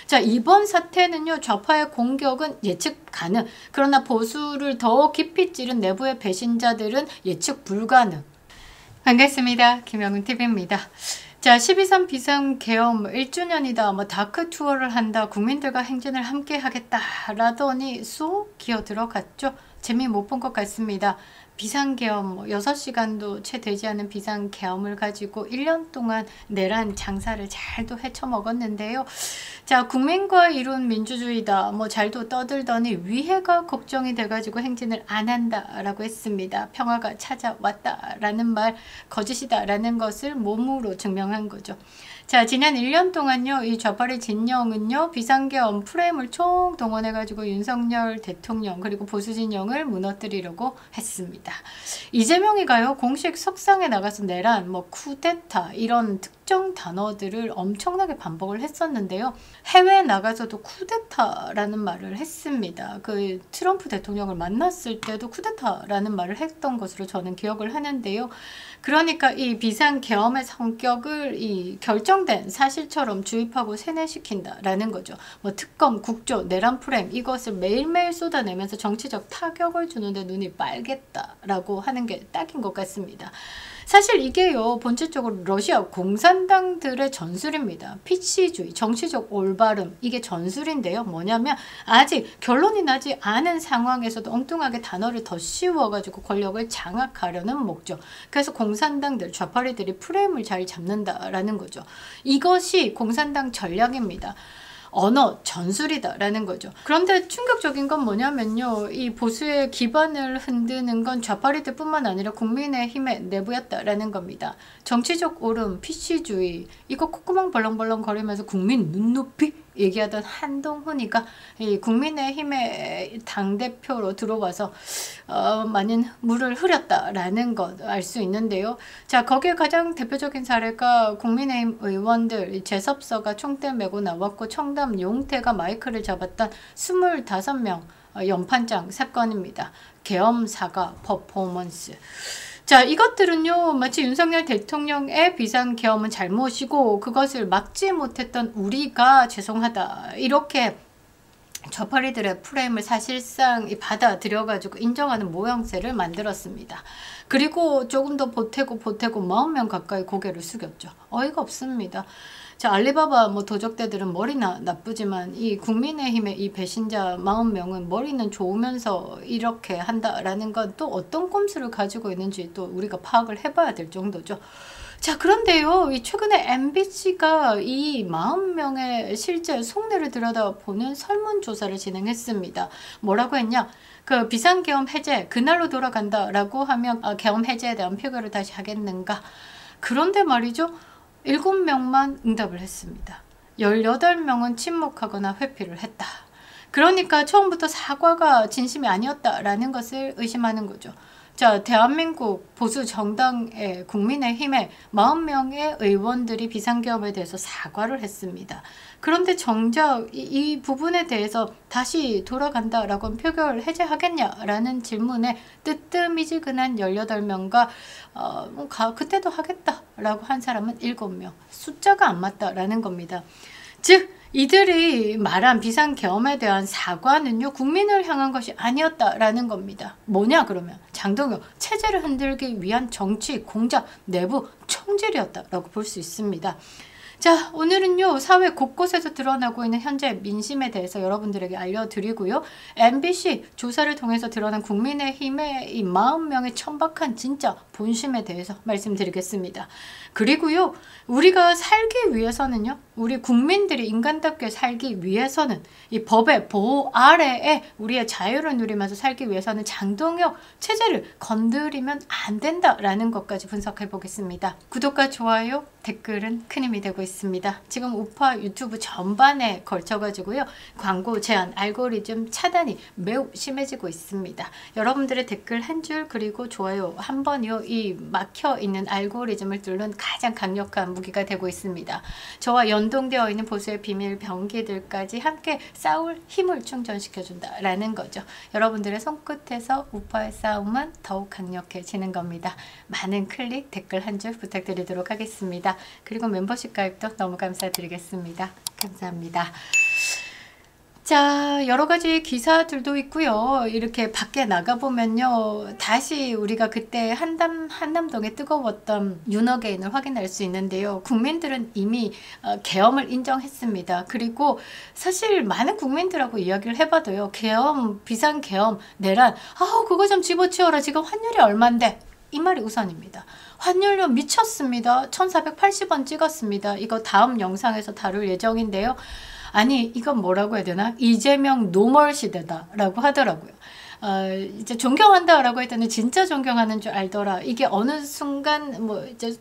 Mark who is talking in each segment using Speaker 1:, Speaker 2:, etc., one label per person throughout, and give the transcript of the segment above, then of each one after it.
Speaker 1: 자, 이번 사태는요, 좌파의 공격은 예측 가능. 그러나 보수를 더 깊이 찌른 내부의 배신자들은 예측 불가능. 반갑습니다. 김영은TV입니다. 자, 12.3 비상계엄 1주년이다. 뭐 다크 투어를 한다. 국민들과 행진을 함께 하겠다. 라더니 쏙 기어 들어갔죠. 재미 못 본 것 같습니다. 비상계엄 6시간도 채 되지 않은 비상계엄을 가지고 1년 동안 내란 장사를 잘도 헤쳐먹었는데요. 자, 국민과 이룬 민주주의다. 뭐 잘도 떠들더니 위해가 걱정이 돼가지고 행진을 안 한다라고 했습니다. 평화가 찾아왔다라는 말 거짓이다라는 것을 몸으로 증명한 거죠. 자, 지난 1년 동안요, 이 좌파의 진영은요, 비상계엄 프레임을 총동원해가지고 윤석열 대통령 그리고 보수 진영을 무너뜨리려고 했습니다. 이재명이가요, 공식 석상에 나가서 내란, 뭐 쿠데타 이런 특정 단어들을 엄청나게 반복을 했었는데요. 해외에 나가서도 쿠데타라는 말을 했습니다. 그 트럼프 대통령을 만났을 때도 쿠데타라는 말을 했던 것으로 저는 기억을 하는데요. 그러니까 이 비상계엄의 성격을 이 결정된 사실처럼 주입하고 세뇌시킨다라는 거죠. 뭐 특검, 국조, 내란 프레임 이것을 매일매일 쏟아내면서 정치적 타격을 주는데 눈이 빨겠다라고 하는 게 딱인 것 같습니다. 사실 이게요, 본질적으로 러시아 공산당들의 전술입니다. PC주의, 정치적 올바름, 이게 전술인데요. 뭐냐면 아직 결론이 나지 않은 상황에서도 엉뚱하게 단어를 더 씌워가지고 권력을 장악하려는 목적. 그래서 공산당들, 좌파리들이 프레임을 잘 잡는다라는 거죠. 이것이 공산당 전략입니다. 언어 전술이다라는 거죠. 그런데 충격적인 건 뭐냐면요, 이 보수의 기반을 흔드는 건 좌파리들 뿐만 아니라 국민의힘의 내부였다라는 겁니다. 정치적 오름, PC주의 이거 콧구멍 벌렁벌렁 거리면서 국민 눈높이 얘기하던 한동훈이가 이 국민의힘의 당대표로 들어와서 많은 물을 흐렸다라는 것 알 수 있는데요. 자, 거기에 가장 대표적인 사례가 국민의힘 의원들 재섭서가 총대 메고 나왔고 청담 용태가 마이크를 잡았던 25명 연판장 사건입니다. 계엄 사과 퍼포먼스. 자, 이것들은요, 마치 윤석열 대통령의 비상계엄은 잘못이고 그것을 막지 못했던 우리가 죄송하다 이렇게 좌파리들의 프레임을 사실상 받아들여가지고 인정하는 모양새를 만들었습니다. 그리고 조금 더 보태고 40명 가까이 고개를 숙였죠. 어이가 없습니다. 자, 알리바바 뭐 도적대들은 머리나 나쁘지만 이 국민의힘의 이 배신자 40명은 머리는 좋으면서 이렇게 한다라는 건 또 어떤 꼼수를 가지고 있는지 또 우리가 파악을 해봐야 될 정도죠. 자, 그런데요, 이 최근에 MBC가 이 40명의 실제 속내를 들여다보는 설문조사를 진행했습니다. 뭐라고 했냐? 그 비상계엄 해제, 그날로 돌아간다라고 하면 계엄 해제에 대한 표결을 다시 하겠는가? 그런데 말이죠, 7명만 응답을 했습니다. 18명은 침묵하거나 회피를 했다. 그러니까 처음부터 사과가 진심이 아니었다라는 것을 의심하는 거죠. 자, 대한민국 보수 정당의 국민의힘의 40명의 의원들이 비상계엄에 대해서 사과를 했습니다. 그런데 정작 이 부분에 대해서 다시 돌아간다라고 하면 표결 해제하겠냐라는 질문에 뜨뜨미지근한 18명과 그때도 하겠다라고 한 사람은 7명. 숫자가 안 맞다라는 겁니다. 즉 이들이 말한 비상계엄에 대한 사과는요, 국민을 향한 것이 아니었다라는 겁니다. 뭐냐 그러면 장동혁 체제를 흔들기 위한 정치 공작 내부 총질이었다라고 볼 수 있습니다. 자, 오늘은요, 사회 곳곳에서 드러나고 있는 현재 민심에 대해서 여러분들에게 알려드리고요. MBC 조사를 통해서 드러난 국민의힘의 이 40명의 천박한 진짜 본심에 대해서 말씀드리겠습니다. 그리고요, 우리가 살기 위해서는요, 우리 국민들이 인간답게 살기 위해서는 이 법의 보호 아래에 우리의 자유를 누리면서 살기 위해서는 장동혁 체제를 건드리면 안 된다라는 것까지 분석해 보겠습니다. 구독과 좋아요, 댓글은 큰 힘이 되고 있습니다. 지금 우파 유튜브 전반에 걸쳐가지고요, 광고 제한, 알고리즘 차단이 매우 심해지고 있습니다. 여러분들의 댓글 한 줄 그리고 좋아요 한 번이요, 이 막혀있는 알고리즘을 뚫는 가장 강력한 무기가 되고 있습니다. 저와 연동되어 있는 보수의 비밀 병기들까지 함께 싸울 힘을 충전시켜준다라는 거죠. 여러분들의 손끝에서 우파의 싸움은 더욱 강력해지는 겁니다. 많은 클릭, 댓글 한 줄 부탁드리도록 하겠습니다. 그리고 멤버십 가입도 너무 감사드리겠습니다. 감사합니다. 자, 여러 가지 기사들도 있고요. 이렇게 밖에 나가보면요. 다시 우리가 그때 한남동에 뜨거웠던 윤어게인을 확인할 수 있는데요. 국민들은 이미 계엄을 인정했습니다. 그리고 사실 많은 국민들하고 이야기를 해봐도요. 계엄, 비상계엄, 내란, 그거 좀 집어치워라. 지금 환율이 얼만데. 이 말이 우선입니다. 환율요 미쳤습니다. 1480원 찍었습니다. 이거 다음 영상에서 다룰 예정인데요. 아니 이건 뭐라고 해야 되나? 이재명 노멀 시대다 라고 하더라고요. 이제 존경한다 라고 했더니 진짜 존경하는 줄 알더라. 이게 어느 순간 뭐 이제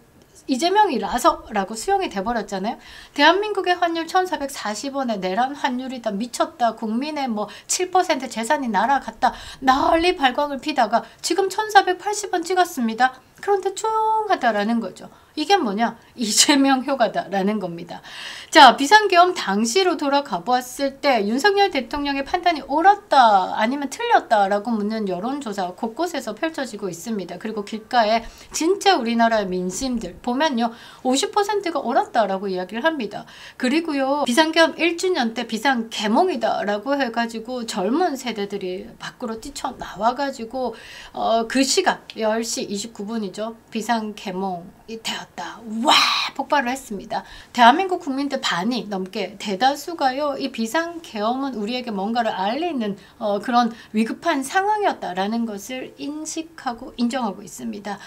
Speaker 1: 이재명이라서 라고 수용이 돼버렸잖아요. 대한민국의 환율 1440원에 내란 환율이다. 미쳤다. 국민의 뭐 7% 재산이 날아갔다. 난리 발광을 피다가 지금 1480원 찍었습니다. 그런데 조용하다라는 거죠. 이게 뭐냐? 이재명 효과다라는 겁니다. 자, 비상계엄 당시로 돌아가 보았을 때 윤석열 대통령의 판단이 옳았다 아니면 틀렸다라고 묻는 여론조사 곳곳에서 펼쳐지고 있습니다. 그리고 길가에 진짜 우리나라의 민심들 보면요. 50%가 옳았다라고 이야기를 합니다. 그리고요. 비상계엄 1주년 때 비상계몽이다라고 해가지고 젊은 세대들이 밖으로 뛰쳐나와가지고 그 시각 10시 29분이죠. 비상계몽이 되었다. 와! 폭발을 했습니다. 대한민국 국민들 반이 넘게 대다수가요. 이 비상계엄은 우리에게 뭔가를 알리는 그런 위급한 상황이었다라는 것을 인식하고 인정하고 있습니다.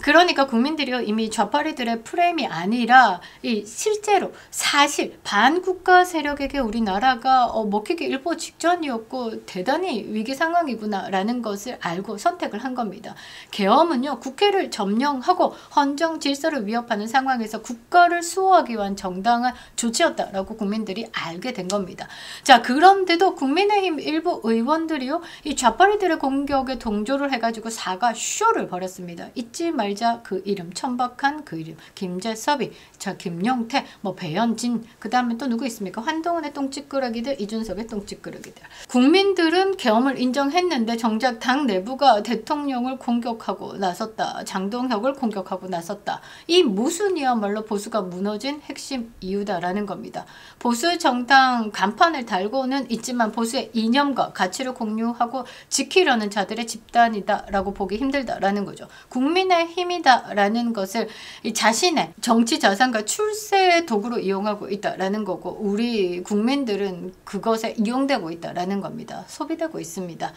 Speaker 1: 그러니까 국민들이요 이미 좌파리들의 프레임이 아니라 이 실제로 사실 반국가 세력에게 우리나라가 먹히기 일보 직전이었고 대단히 위기 상황이구나 라는 것을 알고 선택을 한 겁니다. 계엄은요 국회를 점령하고 헌정 질서를 위협하는 상황에서 국가를 수호하기 위한 정당한 조치였다라고 국민들이 알게 된 겁니다. 자, 그런데도 국민의힘 일부 의원들이요 이 좌파리들의 공격에 동조를 해가지고 사과 쇼를 벌였습니다. 잊지 말자 그 이름, 천박한 그 이름, 김재섭이, 자 김용태, 뭐 배현진, 그 다음에 또 누구 있습니까? 한동훈의 똥찌끄러기들, 이준석의 똥찌끄러기들. 국민들은 계엄을 인정했는데 정작 당 내부가 대통령을 공격하고 나섰다. 장동혁을 공격하고 나섰다. 이 모순이야말로 보수가 무너진 핵심 이유다라는 겁니다. 보수 정당 간판을 달고는 있지만 보수의 이념과 가치를 공유하고 지키려는 자들의 집단이다라고 보기 힘들다라는 거죠. 국민의 힘이다라는 것을 자신의 정치 자산과 출세의 도구로 이용하고 있다라는 거고 우리 국민들은 그것에 이용되고 있다라는 겁니다. 소비되고 있습니다.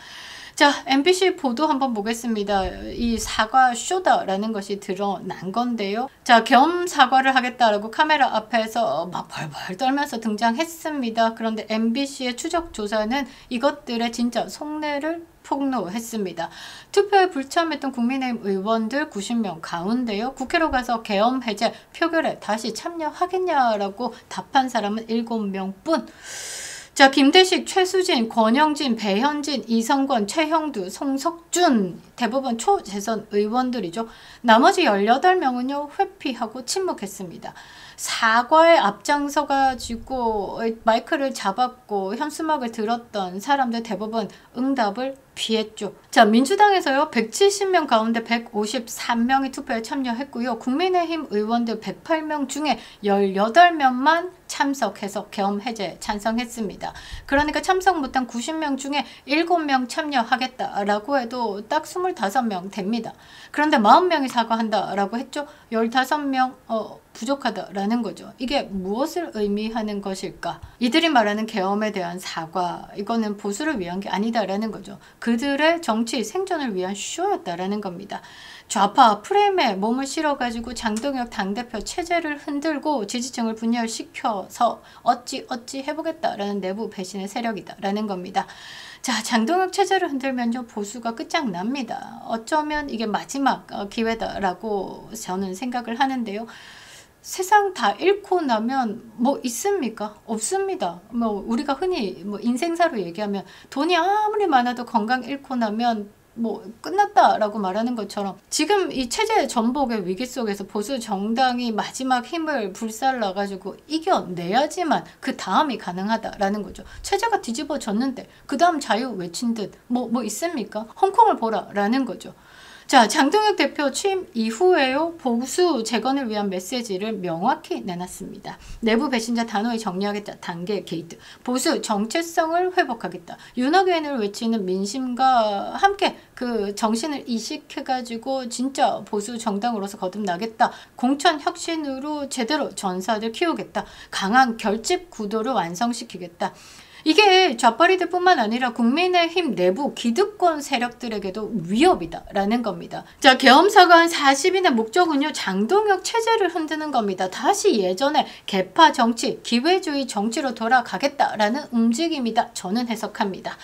Speaker 1: 자, MBC 보도 한번 보겠습니다. 이 사과 쇼다라는 것이 드러난 건데요. 자, 계엄 사과를 하겠다라고 카메라 앞에서 막 벌벌 떨면서 등장했습니다. 그런데 MBC의 추적 조사는 이것들의 진짜 속내를 폭로했습니다. 투표에 불참했던 국민의힘 의원들 90명 가운데요. 국회로 가서 계엄 해제 표결에 다시 참여하겠냐라고 답한 사람은 7명뿐. 자, 김대식, 최수진, 권영진, 배현진, 이성권, 최형두, 송석준 대부분 초재선 의원들이죠. 나머지 18명은요. 회피하고 침묵했습니다. 사과에 앞장서 가지고 마이크를 잡았고 현수막을 들었던 사람들 대부분 응답을 피했죠. 자, 민주당에서요 170명 가운데 153명이 투표에 참여했고요. 국민의힘 의원들 108명 중에 18명만 참석해서 계엄 해제 찬성했습니다. 그러니까 참석 못한 90명 중에 7명 참여하겠다라고 해도 딱 25명 됩니다. 그런데 40명이 사과한다라고 했죠. 15명 부족하다라는 거죠. 이게 무엇을 의미하는 것일까? 이들이 말하는 계엄에 대한 사과, 이거는 보수를 위한 게 아니다라는 거죠. 그들의 정치 생존을 위한 쇼였다라는 겁니다. 좌파 프레임에 몸을 실어가지고 장동혁 당대표 체제를 흔들고 지지층을 분열시켜서 어찌 해보겠다라는 내부 배신의 세력이다라는 겁니다. 자, 장동혁 체제를 흔들면요 보수가 끝장납니다. 어쩌면 이게 마지막 기회다라고 저는 생각을 하는데요. 세상 다 잃고 나면 뭐 있습니까? 없습니다. 뭐 우리가 흔히 뭐 인생사로 얘기하면 돈이 아무리 많아도 건강 잃고 나면 뭐 끝났다라고 말하는 것처럼 지금 이 체제 전복의 위기 속에서 보수 정당이 마지막 힘을 불살라가지고 이겨내야지만 그 다음이 가능하다라는 거죠. 체제가 뒤집어졌는데 그 다음 자유 외친 듯 뭐 있습니까? 홍콩을 보라라는 거죠. 자, 장동혁 대표 취임 이후에요. 보수 재건을 위한 메시지를 명확히 내놨습니다. 내부 배신자 단호히 정리하겠다. 단계 게이트. 보수 정체성을 회복하겠다. 윤호개인을 외치는 민심과 함께 그 정신을 이식해가지고 진짜 보수 정당으로서 거듭나겠다. 공천 혁신으로 제대로 전사들 키우겠다. 강한 결집 구도를 완성시키겠다. 이게 좌파리들 뿐만 아니라 국민의힘 내부 기득권 세력들에게도 위협이다라는 겁니다. 자, 계엄사관 40인의 목적은요, 장동혁 체제를 흔드는 겁니다. 다시 예전에 개파 정치, 기회주의 정치로 돌아가겠다라는 움직임이다. 저는 해석합니다.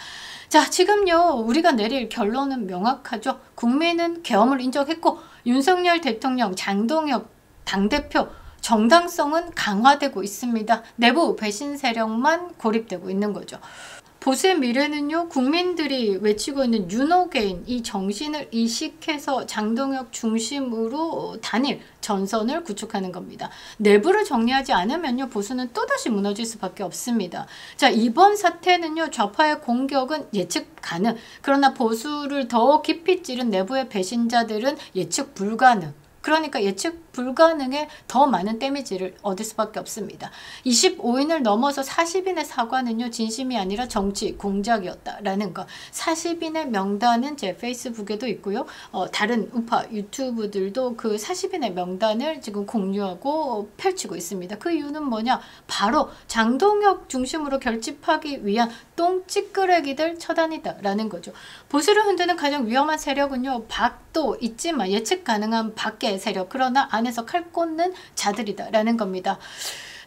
Speaker 1: 자, 지금요, 우리가 내릴 결론은 명확하죠. 국민은 계엄을 인정했고 윤석열 대통령, 장동혁 당대표 정당성은 강화되고 있습니다. 내부 배신 세력만 고립되고 있는 거죠. 보수의 미래는요, 국민들이 외치고 있는 윤호개인 이 정신을 이식해서 장동혁 중심으로 단일 전선을 구축하는 겁니다. 내부를 정리하지 않으면요, 보수는 또다시 무너질 수밖에 없습니다. 자, 이번 사태는요, 좌파의 공격은 예측 가능. 그러나 보수를 더 깊이 찌른 내부의 배신자들은 예측 불가능. 그러니까 예측 불가능에 더 많은 데미지를 얻을 수밖에 없습니다. 25인을 넘어서 40인의 사과는요, 진심이 아니라 정치 공작이었다라는 것. 40인의 명단은 제 페이스북에도 있고요. 다른 우파 유튜브들도 그 40인의 명단을 지금 공유하고 펼치고 있습니다. 그 이유는 뭐냐? 바로 장동혁 중심으로 결집하기 위한 똥찌끄레기들 처단이다라는 거죠. 보수를 흔드는 가장 위험한 세력은요, 밖도 있지만 예측 가능한 밖의 세력, 그러나 안에서 칼 꽂는 자들이다라는 겁니다.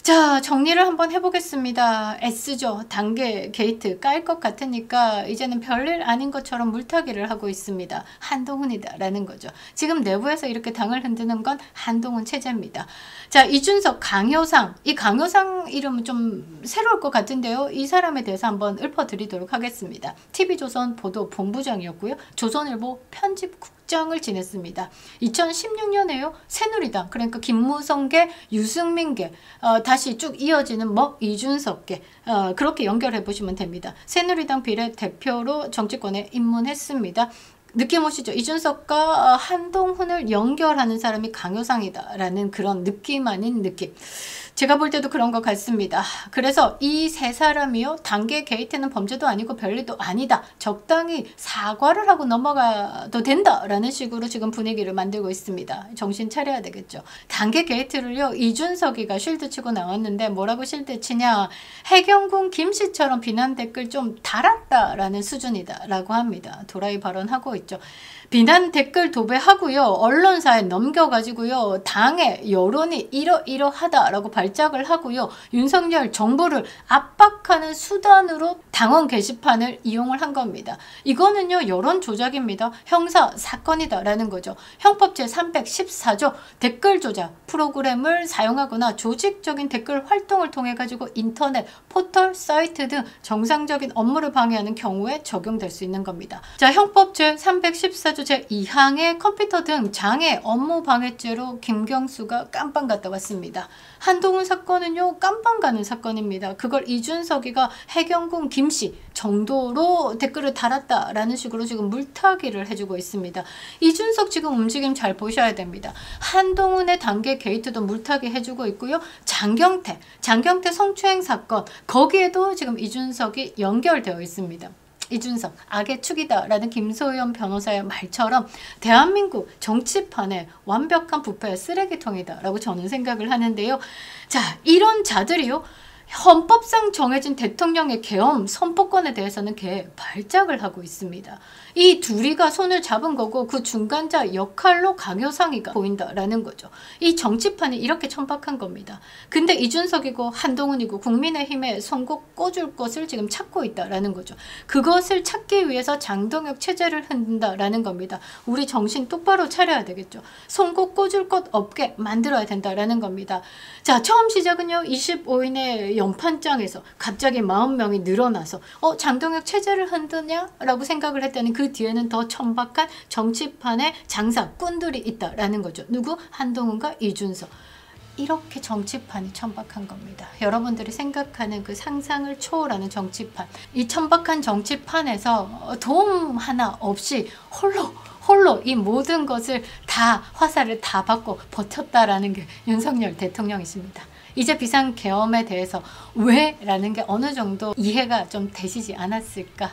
Speaker 1: 자, 정리를 한번 해보겠습니다. S죠. 단계 게이트 깔 것 같으니까 이제는 별일 아닌 것처럼 물타기를 하고 있습니다. 한동훈이다라는 거죠. 지금 내부에서 이렇게 당을 흔드는 건 한동훈 체제입니다. 자, 이준석, 강효상. 이 강효상 이름은 좀 새로울 것 같은데요. 이 사람에 대해서 한번 읊어드리도록 하겠습니다. TV조선 보도 본부장이었고요. 조선일보 편집국장을 지냈습니다. 2016년에요. 새누리당, 그러니까 김무성계, 유승민계, 다시 쭉 이어지는 이준석계, 그렇게 연결해 보시면 됩니다. 새누리당 비례대표로 정치권에 입문했습니다. 느낌 오시죠? 이준석과 한동훈을 연결하는 사람이 강효상이다라는 그런 느낌 아닌 느낌. 제가 볼 때도 그런 것 같습니다. 그래서 이 세 사람이요, 단계 게이트는 범죄도 아니고 별일도 아니다. 적당히 사과를 하고 넘어가도 된다라는 식으로 지금 분위기를 만들고 있습니다. 정신 차려야 되겠죠. 단계 게이트를요, 이준석이가 쉴드 치고 나왔는데 뭐라고 쉴드 치냐? 해경군 김씨처럼 비난 댓글 좀 달았다라는 수준이다라고 합니다. 도라이 발언하고 있죠. 비난 댓글 도배하고요, 언론사에 넘겨가지고요, 당의 여론이 이러이러하다라고 발작을 하고요, 윤석열 정부를 압박하는 수단으로 당원 게시판을 이용을 한 겁니다. 이거는요, 여론 조작입니다. 형사 사건이다라는 거죠. 형법 제314조 댓글 조작 프로그램을 사용하거나 조직적인 댓글 활동을 통해 가지고 인터넷, 포털, 사이트 등 정상적인 업무를 방해하는 경우에 적용될 수 있는 겁니다. 자, 형법 제314조 제2항의 컴퓨터 등 장애 업무 방해죄로 김경수가 깜빵 갔다 왔습니다. 한동훈 사건은요, 깜빵 가는 사건입니다. 그걸 이준석이가 해경군 김씨 정도로 댓글을 달았다라는 식으로 지금 물타기를 해주고 있습니다. 이준석 지금 움직임 잘 보셔야 됩니다. 한동훈의 단계 게이트도 물타기 해주고 있고요. 장경태 성추행 사건, 거기에도 지금 이준석이 연결되어 있습니다. 이준석 악의 축이다라는 김소연 변호사의 말처럼 대한민국 정치판의 완벽한 부패 쓰레기통이다라고 저는 생각을 하는데요. 자, 이런 자들이요, 헌법상 정해진 대통령의 계엄 선포권에 대해서는 발작을 하고 있습니다. 이 둘이가 손을 잡은 거고 그 중간자 역할로 강효상이가 보인다라는 거죠. 이 정치판이 이렇게 천박한 겁니다. 근데 이준석이고 한동훈이고 국민의힘에 손꼽 꽂을 것을 지금 찾고 있다라는 거죠. 그것을 찾기 위해서 장동혁 체제를 흔든다라는 겁니다. 우리 정신 똑바로 차려야 되겠죠. 손꼽 꽂을 것 없게 만들어야 된다라는 겁니다. 자, 처음 시작은요, 25인의 연판장에서 갑자기 40명이 늘어나서 장동혁 체제를 흔드냐라고 생각을 했더니 그 뒤에는 더 천박한 정치판의 장사꾼들이 있다라는 거죠. 누구? 한동훈과 이준석. 이렇게 정치판이 천박한 겁니다. 여러분들이 생각하는 그 상상을 초월하는 정치판. 이 천박한 정치판에서 도움 하나 없이 홀로 이 모든 것을 다 화살을 다 받고 버텼다라는 게 윤석열 대통령이십니다. 이제 비상계엄에 대해서 왜? 라는 게 어느 정도 이해가 좀 되시지 않았을까?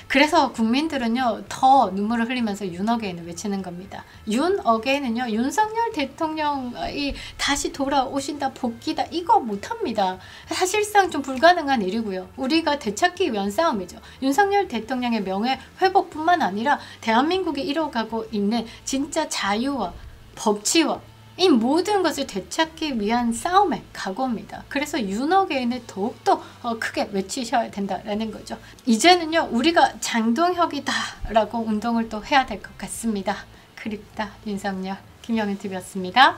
Speaker 1: 그래서 국민들은요 더 눈물을 흘리면서 윤 어게인을 외치는 겁니다. 윤 어게인은요 윤석열 대통령이 다시 돌아오신다, 복귀다, 이거 못합니다. 사실상 좀 불가능한 일이고요. 우리가 되찾기 위한 싸움이죠. 윤석열 대통령의 명예 회복뿐만 아니라 대한민국이 이뤄가고 있는 진짜 자유와 법치와 이 모든 것을 되찾기 위한 싸움의 각오입니다. 그래서 윤 어게인을 더욱더 크게 외치셔야 된다라는 거죠. 이제는요 우리가 장동혁이다 라고 운동을 또 해야 될 것 같습니다. 그립다 윤석열. 김영은TV였습니다.